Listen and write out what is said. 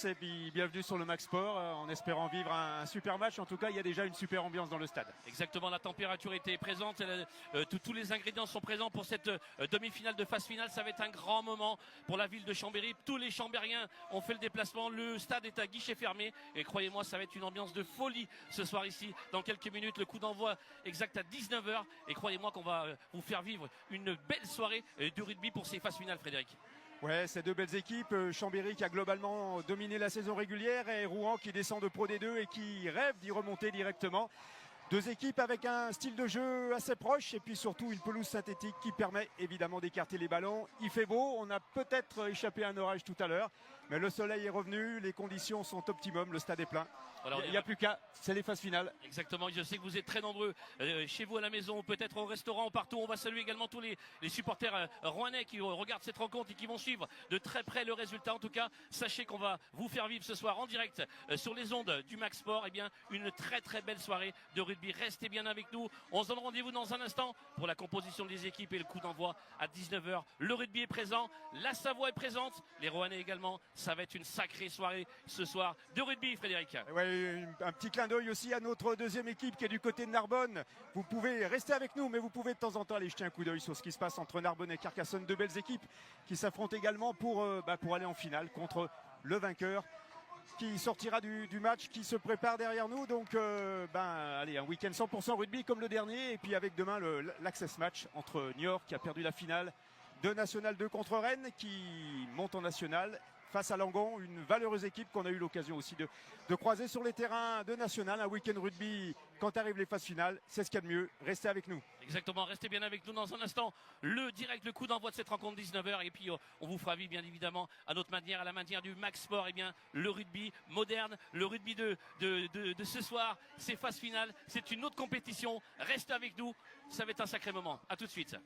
Et puis bienvenue sur le Max Sport, en espérant vivre un super match. En tout cas, il y a déjà une super ambiance dans le stade. Exactement, la température était présente, tous les ingrédients sont présents pour cette demi-finale de phase finale. Ça va être un grand moment pour la ville de Chambéry. Tous les Chambériens ont fait le déplacement, le stade est à guichet fermé et croyez-moi, ça va être une ambiance de folie ce soir ici. Dans quelques minutes, le coup d'envoi exact à 19h et croyez-moi qu'on va vous faire vivre une belle soirée de rugby pour ces phases finales, Frédéric. Ouais, ces deux belles équipes, Chambéry qui a globalement dominé la saison régulière et Rouen qui descend de Pro D2 et qui rêve d'y remonter directement. Deux équipes avec un style de jeu assez proche et puis surtout une pelouse synthétique qui permet évidemment d'écarter les ballons. Il fait beau, on a peut-être échappé à un orage tout à l'heure, mais le soleil est revenu, les conditions sont optimum, le stade est plein. Alors, il n'y a plus qu'à, c'est les phases finales. Exactement, je sais que vous êtes très nombreux chez vous à la maison, peut-être au restaurant, partout. On va saluer également tous les supporters rouennais qui regardent cette rencontre et qui vont suivre de très près le résultat. En tout cas, sachez qu'on va vous faire vivre ce soir en direct sur les ondes du Max Sport. Eh bien, une très très belle soirée de rugby. Restez bien avec nous. On se donne rendez-vous dans un instant pour la composition des équipes et le coup d'envoi à 19h. Le rugby est présent, la Savoie est présente, les Rouennais également. Ça va être une sacrée soirée ce soir de rugby, Frédéric. Ouais, un petit clin d'œil aussi à notre deuxième équipe qui est du côté de Narbonne. Vous pouvez rester avec nous, mais vous pouvez de temps en temps aller jeter un coup d'œil sur ce qui se passe entre Narbonne et Carcassonne. Deux belles équipes qui s'affrontent également pour aller en finale contre le vainqueur qui sortira du match, qui se prépare derrière nous. Donc, allez, un week-end 100% rugby comme le dernier. Et puis avec demain l'Access Match entre Niort qui a perdu la finale de National 2 contre Rennes, qui monte en National face à Langon, une valeureuse équipe qu'on a eu l'occasion aussi de croiser sur les terrains de National. Un week-end rugby, quand arrivent les phases finales, c'est ce qu'il y a de mieux. Restez avec nous. Exactement, restez bien avec nous dans un instant. Le coup d'envoi de cette rencontre 19h et puis on vous fera vivre bien évidemment à notre manière, à la manière du Max Sport, et bien le rugby moderne, le rugby de ce soir, ces phases finales, c'est une autre compétition. Restez avec nous, ça va être un sacré moment. À tout de suite.